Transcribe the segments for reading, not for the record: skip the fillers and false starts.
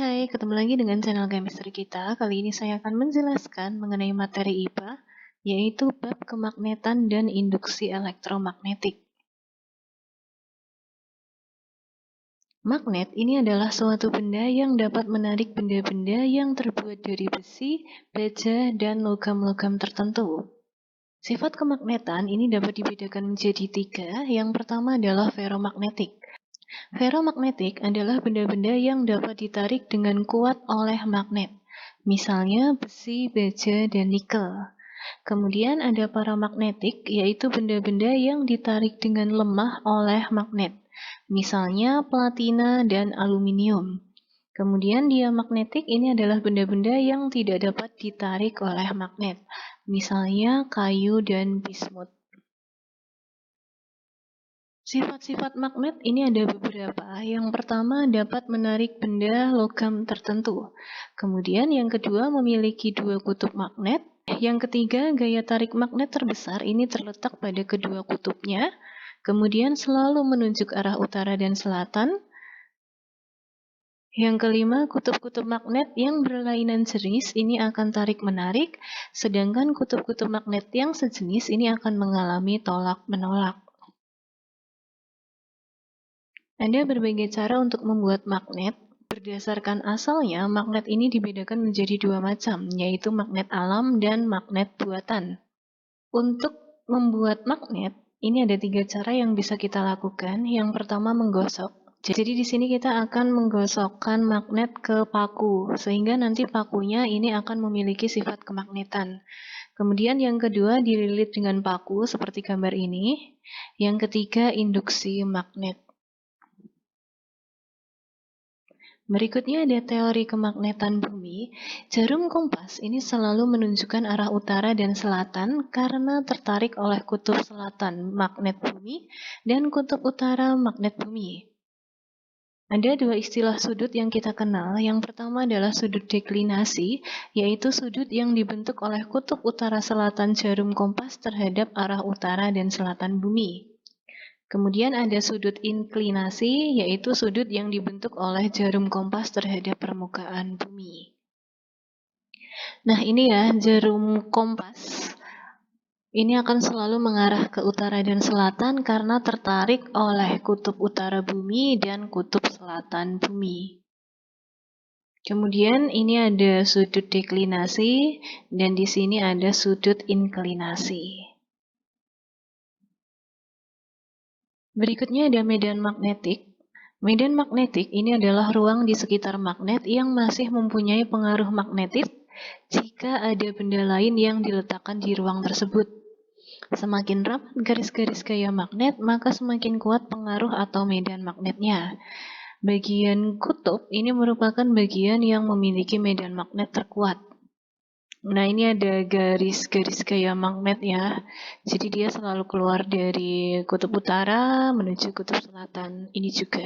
Hai, ketemu lagi dengan channel Chemistry kita. Kali ini saya akan menjelaskan mengenai materi IPA, yaitu bab kemagnetan dan induksi elektromagnetik. Magnet ini adalah suatu benda yang dapat menarik benda-benda yang terbuat dari besi, baja, dan logam-logam tertentu. Sifat kemagnetan ini dapat dibedakan menjadi 3. Yang pertama adalah ferromagnetik. Ferromagnetik adalah benda-benda yang dapat ditarik dengan kuat oleh magnet, misalnya besi, baja, dan nikel. Kemudian ada paramagnetik, yaitu benda-benda yang ditarik dengan lemah oleh magnet, misalnya platina dan aluminium. Kemudian diamagnetik ini adalah benda-benda yang tidak dapat ditarik oleh magnet, misalnya kayu dan bismut. Sifat-sifat magnet ini ada beberapa. Yang pertama dapat menarik benda logam tertentu. Kemudian yang kedua memiliki 2 kutub magnet. Yang ketiga gaya tarik magnet terbesar ini terletak pada kedua kutubnya. Kemudian selalu menunjuk arah utara dan selatan. Yang kelima, kutub-kutub magnet yang berlainan jenis ini akan tarik-menarik, sedangkan kutub-kutub magnet yang sejenis ini akan mengalami tolak-menolak. Ada berbagai cara untuk membuat magnet. Berdasarkan asalnya, magnet ini dibedakan menjadi 2 macam, yaitu magnet alam dan magnet buatan. Untuk membuat magnet, ini ada 3 cara yang bisa kita lakukan. Yang pertama menggosok. Jadi di sini kita akan menggosokkan magnet ke paku, sehingga nanti pakunya ini akan memiliki sifat kemagnetan. Kemudian yang kedua dililit dengan paku seperti gambar ini. Yang ketiga induksi magnet. Berikutnya ada teori kemagnetan bumi. Jarum kompas ini selalu menunjukkan arah utara dan selatan karena tertarik oleh kutub selatan magnet bumi dan kutub utara magnet bumi. Ada 2 istilah sudut yang kita kenal. Yang pertama adalah sudut deklinasi, yaitu sudut yang dibentuk oleh kutub utara selatan jarum kompas terhadap arah utara dan selatan bumi. Kemudian ada sudut inklinasi, yaitu sudut yang dibentuk oleh jarum kompas terhadap permukaan bumi. Nah ini ya, jarum kompas. Ini akan selalu mengarah ke utara dan selatan karena tertarik oleh kutub utara bumi dan kutub selatan bumi. Kemudian ini ada sudut deklinasi, dan di sini ada sudut inklinasi. Berikutnya ada medan magnetik. Medan magnetik ini adalah ruang di sekitar magnet yang masih mempunyai pengaruh magnetik jika ada benda lain yang diletakkan di ruang tersebut. Semakin rapat garis-garis gaya magnet, maka semakin kuat pengaruh atau medan magnetnya. Bagian kutub ini merupakan bagian yang memiliki medan magnet terkuat. Nah ini ada garis-garis gaya magnet ya. Jadi dia selalu keluar dari kutub utara menuju kutub selatan. Ini juga.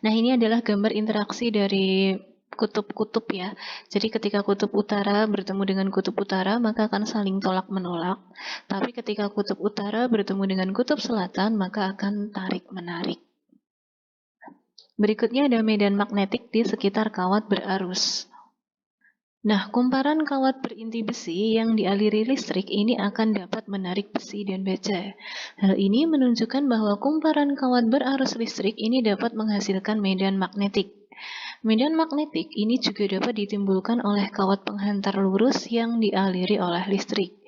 Nah ini adalah gambar interaksi dari kutub-kutub ya. Jadi ketika kutub utara bertemu dengan kutub utara maka akan saling tolak-menolak. Tapi ketika kutub utara bertemu dengan kutub selatan maka akan tarik-menarik. Berikutnya ada medan magnetik di sekitar kawat berarus. Nah, kumparan kawat berinti besi yang dialiri listrik ini akan dapat menarik besi dan baja. Hal ini menunjukkan bahwa kumparan kawat berarus listrik ini dapat menghasilkan medan magnetik. Medan magnetik ini juga dapat ditimbulkan oleh kawat penghantar lurus yang dialiri oleh listrik.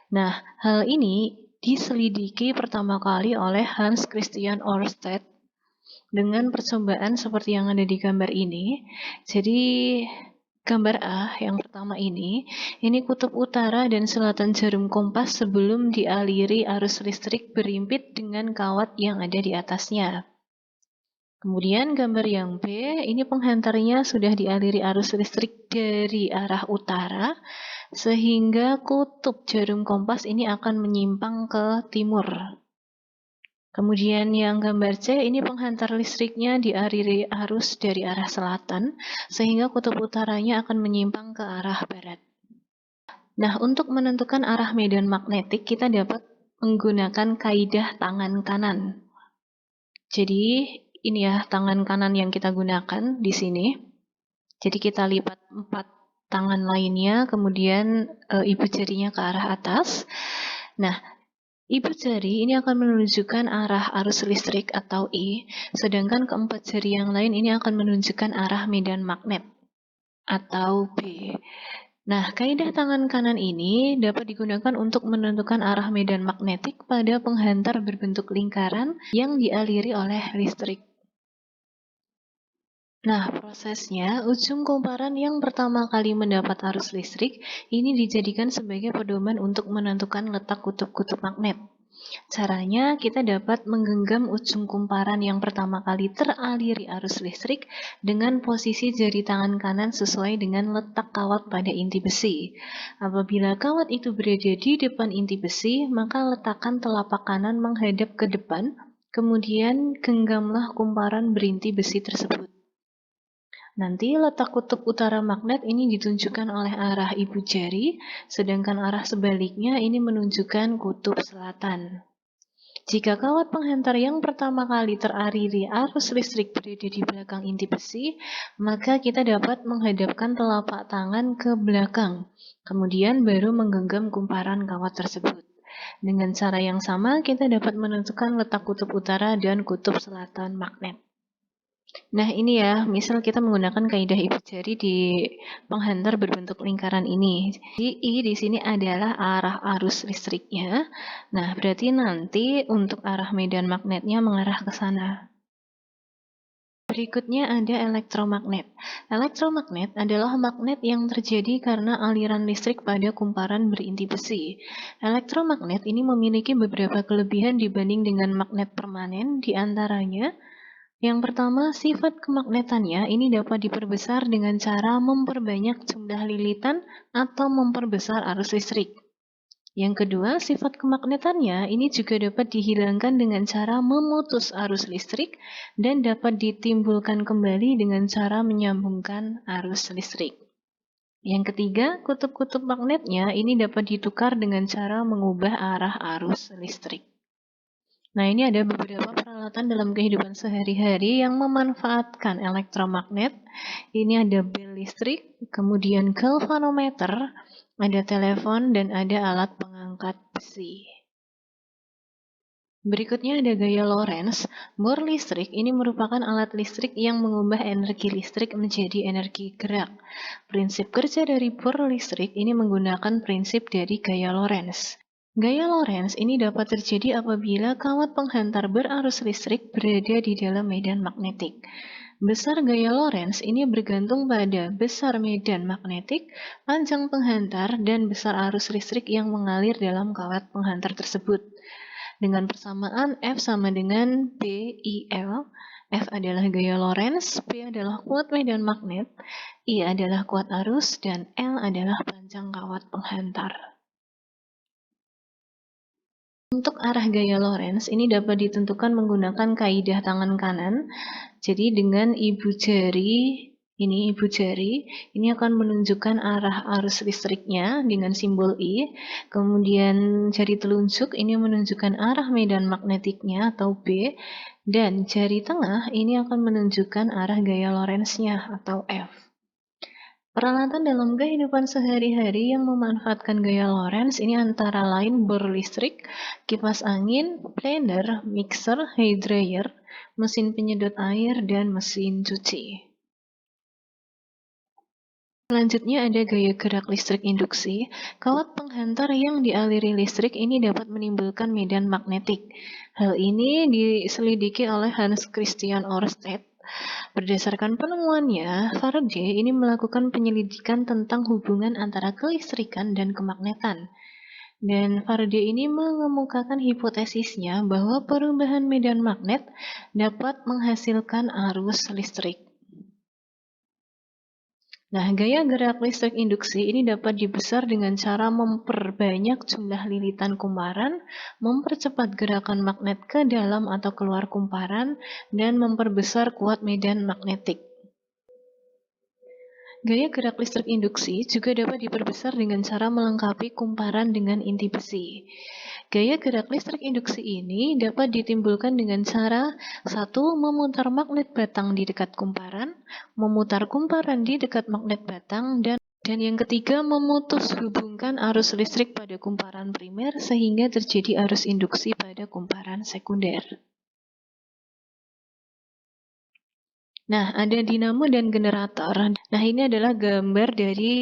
Nah, hal ini diselidiki pertama kali oleh Hans Christian Ørsted dengan percobaan seperti yang ada di gambar ini. Jadi gambar A yang pertama ini kutub utara dan selatan jarum kompas sebelum dialiri arus listrik berimpit dengan kawat yang ada di atasnya. Kemudian gambar yang B, ini penghantarnya sudah dialiri arus listrik dari arah utara, sehingga kutub jarum kompas ini akan menyimpang ke timur. Kemudian yang gambar C, ini penghantar listriknya dialiri arus dari arah selatan, sehingga kutub utaranya akan menyimpang ke arah barat. Nah, untuk menentukan arah medan magnetik, kita dapat menggunakan kaidah tangan kanan. Jadi, ini ya tangan kanan yang kita gunakan di sini. Jadi kita lipat 4 tangan lainnya, kemudian ibu jarinya ke arah atas. Nah, ibu jari ini akan menunjukkan arah arus listrik atau I, sedangkan keempat jari yang lain ini akan menunjukkan arah medan magnet atau B. Nah, kaidah tangan kanan ini dapat digunakan untuk menentukan arah medan magnetik pada penghantar berbentuk lingkaran yang dialiri oleh listrik. Nah, prosesnya, ujung kumparan yang pertama kali mendapat arus listrik ini dijadikan sebagai pedoman untuk menentukan letak kutub-kutub magnet. Caranya, kita dapat menggenggam ujung kumparan yang pertama kali teraliri arus listrik dengan posisi jari tangan kanan sesuai dengan letak kawat pada inti besi. Apabila kawat itu berada di depan inti besi, maka letakkan telapak kanan menghadap ke depan, kemudian genggamlah kumparan berinti besi tersebut. Nanti letak kutub utara magnet ini ditunjukkan oleh arah ibu jari, sedangkan arah sebaliknya ini menunjukkan kutub selatan. Jika kawat penghantar yang pertama kali teraliri arus listrik berada di belakang inti besi, maka kita dapat menghadapkan telapak tangan ke belakang, kemudian baru menggenggam kumparan kawat tersebut. Dengan cara yang sama, kita dapat menentukan letak kutub utara dan kutub selatan magnet. Nah, ini ya, misal kita menggunakan kaidah ibu jari di penghantar berbentuk lingkaran ini. Jadi, I di sini adalah arah arus listriknya. Nah, berarti nanti untuk arah medan magnetnya mengarah ke sana. Berikutnya ada elektromagnet. Elektromagnet adalah magnet yang terjadi karena aliran listrik pada kumparan berinti besi. Elektromagnet ini memiliki beberapa kelebihan dibanding dengan magnet permanen, di antaranya yang pertama, sifat kemagnetannya ini dapat diperbesar dengan cara memperbanyak jumlah lilitan atau memperbesar arus listrik. Yang kedua, sifat kemagnetannya ini juga dapat dihilangkan dengan cara memutus arus listrik dan dapat ditimbulkan kembali dengan cara menyambungkan arus listrik. Yang ketiga, kutub-kutub magnetnya ini dapat ditukar dengan cara mengubah arah arus listrik. Nah, ini ada beberapa peralatan dalam kehidupan sehari-hari yang memanfaatkan elektromagnet. Ini ada bel listrik, kemudian galvanometer, ada telepon, dan ada alat pengangkat besi. Berikutnya ada gaya Lorentz. Bor listrik ini merupakan alat listrik yang mengubah energi listrik menjadi energi gerak. Prinsip kerja dari bor listrik ini menggunakan prinsip dari gaya Lorentz. Gaya Lorentz ini dapat terjadi apabila kawat penghantar berarus listrik berada di dalam medan magnetik. Besar gaya Lorentz ini bergantung pada besar medan magnetik, panjang penghantar, dan besar arus listrik yang mengalir dalam kawat penghantar tersebut. Dengan persamaan F sama dengan PIL, F adalah gaya Lorentz, P adalah kuat medan magnet, I adalah kuat arus, dan L adalah panjang kawat penghantar. Untuk arah gaya Lorentz ini dapat ditentukan menggunakan kaidah tangan kanan. Jadi dengan ibu jari ini akan menunjukkan arah arus listriknya dengan simbol I. Kemudian jari telunjuk ini menunjukkan arah medan magnetiknya atau B. Dan jari tengah ini akan menunjukkan arah gaya Lorentz-nya atau F. Peralatan dalam kehidupan sehari-hari yang memanfaatkan gaya Lorentz ini antara lain bor listrik, kipas angin, blender, mixer, hairdryer, mesin penyedot air, dan mesin cuci. Selanjutnya ada gaya gerak listrik induksi. Kawat penghantar yang dialiri listrik ini dapat menimbulkan medan magnetik. Hal ini diselidiki oleh Hans Christian Ørsted. Berdasarkan penemuannya, Faraday ini melakukan penyelidikan tentang hubungan antara kelistrikan dan kemagnetan. Dan Faraday ini mengemukakan hipotesisnya bahwa perubahan medan magnet dapat menghasilkan arus listrik. Nah, gaya gerak listrik induksi ini dapat dibesar dengan cara memperbanyak jumlah lilitan kumparan, mempercepat gerakan magnet ke dalam atau keluar kumparan, dan memperbesar kuat medan magnetik. Gaya gerak listrik induksi juga dapat diperbesar dengan cara melengkapi kumparan dengan inti besi. Gaya gerak listrik induksi ini dapat ditimbulkan dengan cara 1. Memutar magnet batang di dekat kumparan, memutar kumparan di dekat magnet batang, dan yang ketiga memutus hubungkan arus listrik pada kumparan primer sehingga terjadi arus induksi pada kumparan sekunder. Nah, ada dinamo dan generator. Nah, ini adalah gambar dari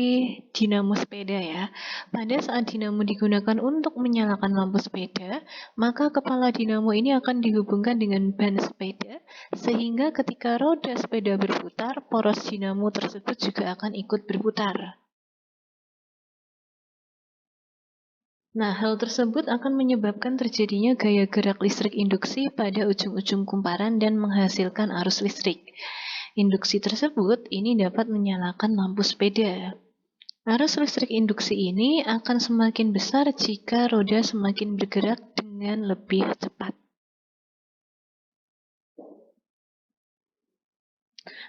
dinamo sepeda ya. Pada saat dinamo digunakan untuk menyalakan lampu sepeda, maka kepala dinamo ini akan dihubungkan dengan ban sepeda, sehingga ketika roda sepeda berputar, poros dinamo tersebut juga akan ikut berputar. Nah, hal tersebut akan menyebabkan terjadinya gaya gerak listrik induksi pada ujung-ujung kumparan dan menghasilkan arus listrik. Induksi tersebut ini dapat menyalakan lampu sepeda. Arus listrik induksi ini akan semakin besar jika roda semakin bergerak dengan lebih cepat.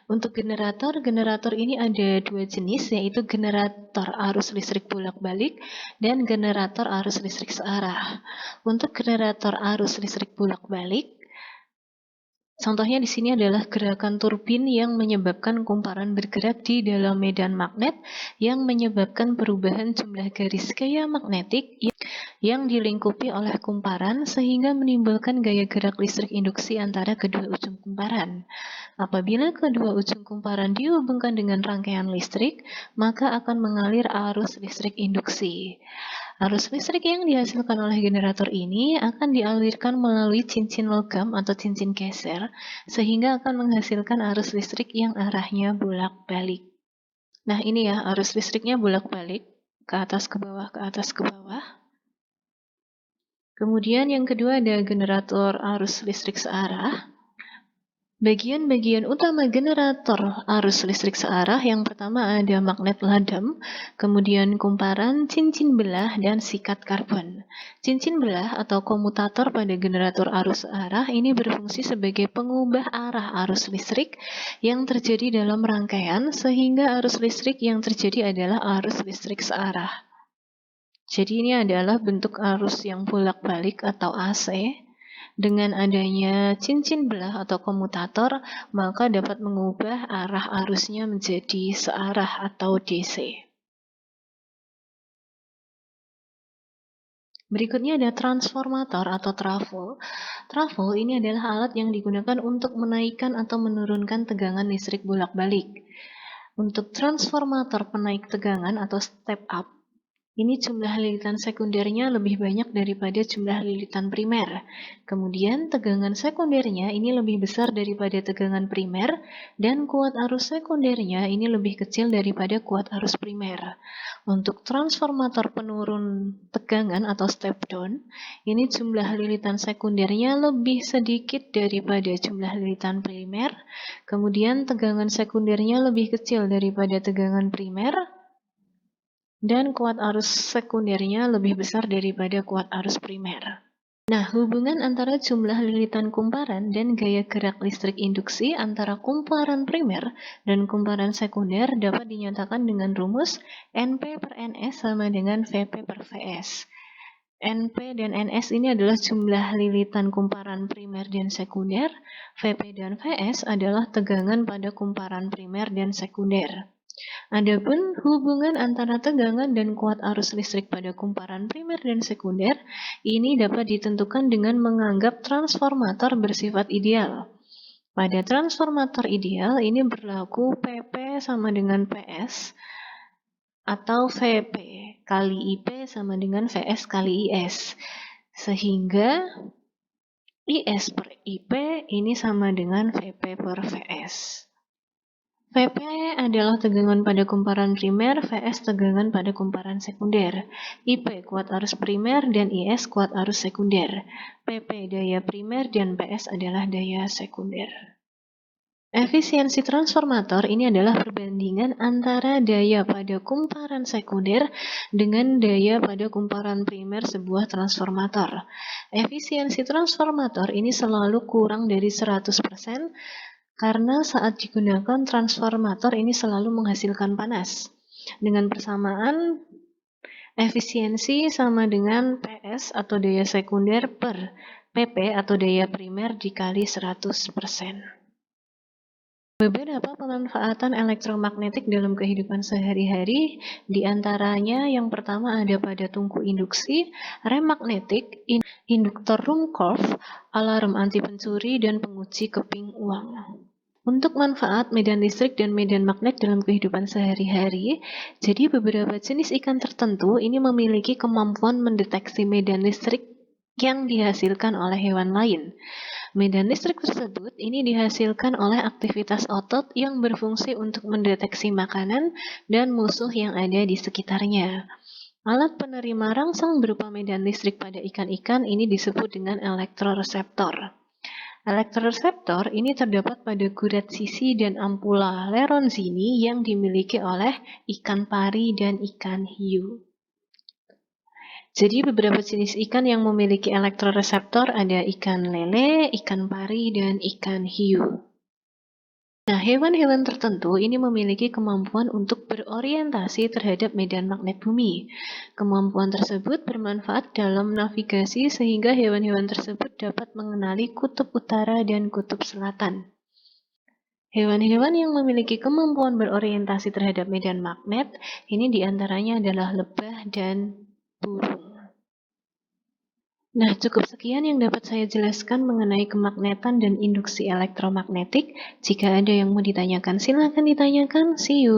Untuk generator ini ada dua jenis, yaitu generator arus listrik bolak-balik dan generator arus listrik searah. Untuk generator arus listrik bolak-balik, contohnya di sini adalah gerakan turbin yang menyebabkan kumparan bergerak di dalam medan magnet yang menyebabkan perubahan jumlah garis gaya magnetik yang dilingkupi oleh kumparan sehingga menimbulkan gaya gerak listrik induksi antara kedua ujung kumparan. Apabila kedua ujung kumparan dihubungkan dengan rangkaian listrik, maka akan mengalir arus listrik induksi. Arus listrik yang dihasilkan oleh generator ini akan dialirkan melalui cincin logam atau cincin geser, sehingga akan menghasilkan arus listrik yang arahnya bolak-balik. Nah, ini ya, arus listriknya bolak-balik, ke atas ke bawah, ke atas ke bawah. Kemudian yang kedua ada generator arus listrik searah. Bagian-bagian utama generator arus listrik searah yang pertama ada magnet ladem, kemudian kumparan, cincin belah, dan sikat karbon. Cincin belah atau komutator pada generator arus searah ini berfungsi sebagai pengubah arah arus listrik yang terjadi dalam rangkaian sehingga arus listrik yang terjadi adalah arus listrik searah. Jadi ini adalah bentuk arus yang bolak-balik atau AC. Dengan adanya cincin belah atau komutator, maka dapat mengubah arah arusnya menjadi searah atau DC. Berikutnya ada transformator atau trafo. Trafo ini adalah alat yang digunakan untuk menaikkan atau menurunkan tegangan listrik bolak-balik. Untuk transformator penaik tegangan atau step up, ini jumlah lilitan sekundernya lebih banyak daripada jumlah lilitan primer. Kemudian tegangan sekundernya ini lebih besar daripada tegangan primer dan kuat arus sekundernya ini lebih kecil daripada kuat arus primer. Untuk transformator penurun tegangan atau step down, ini jumlah lilitan sekundernya lebih sedikit daripada jumlah lilitan primer. Kemudian tegangan sekundernya lebih kecil daripada tegangan primer. Dan kuat arus sekundernya lebih besar daripada kuat arus primer. Nah, hubungan antara jumlah lilitan kumparan dan gaya gerak listrik induksi antara kumparan primer dan kumparan sekunder dapat dinyatakan dengan rumus NP per NS sama dengan VP per VS. NP dan NS ini adalah jumlah lilitan kumparan primer dan sekunder, VP dan VS adalah tegangan pada kumparan primer dan sekunder. Adapun hubungan antara tegangan dan kuat arus listrik pada kumparan primer dan sekunder ini dapat ditentukan dengan menganggap transformator bersifat ideal. Pada transformator ideal ini berlaku PP sama dengan PS atau VP kali IP sama dengan VS kali IS. Sehingga IS per IP ini sama dengan VP per VS. VP adalah tegangan pada kumparan primer, VS tegangan pada kumparan sekunder. IP kuat arus primer dan IS kuat arus sekunder. PP daya primer dan PS adalah daya sekunder. Efisiensi transformator ini adalah perbandingan antara daya pada kumparan sekunder dengan daya pada kumparan primer sebuah transformator. Efisiensi transformator ini selalu kurang dari 100%, karena saat digunakan transformator ini selalu menghasilkan panas. Dengan persamaan efisiensi sama dengan PS atau daya sekunder per PP atau daya primer dikali 100%. Beberapa pemanfaatan elektromagnetik dalam kehidupan sehari-hari, diantaranya yang pertama ada pada tungku induksi, rem magnetik, induktor Ruhmkorff, alarm anti pencuri, dan penguji keping uang. Untuk manfaat medan listrik dan medan magnet dalam kehidupan sehari-hari, jadi beberapa jenis ikan tertentu ini memiliki kemampuan mendeteksi medan listrik yang dihasilkan oleh hewan lain. Medan listrik tersebut ini dihasilkan oleh aktivitas otot yang berfungsi untuk mendeteksi makanan dan musuh yang ada di sekitarnya. Alat penerima rangsang berupa medan listrik pada ikan-ikan ini disebut dengan elektroreseptor. Elektroreseptor ini terdapat pada gurat sisi dan ampula Lorenzini yang dimiliki oleh ikan pari dan ikan hiu. Jadi beberapa jenis ikan yang memiliki elektroreseptor ada ikan lele, ikan pari, dan ikan hiu. Nah, hewan-hewan tertentu ini memiliki kemampuan untuk berorientasi terhadap medan magnet bumi. Kemampuan tersebut bermanfaat dalam navigasi sehingga hewan-hewan tersebut dapat mengenali kutub utara dan kutub selatan. Hewan-hewan yang memiliki kemampuan berorientasi terhadap medan magnet ini diantaranya adalah lebah dan burung. Nah, cukup sekian yang dapat saya jelaskan mengenai kemagnetan dan induksi elektromagnetik. Jika ada yang mau ditanyakan, silakan ditanyakan. See you.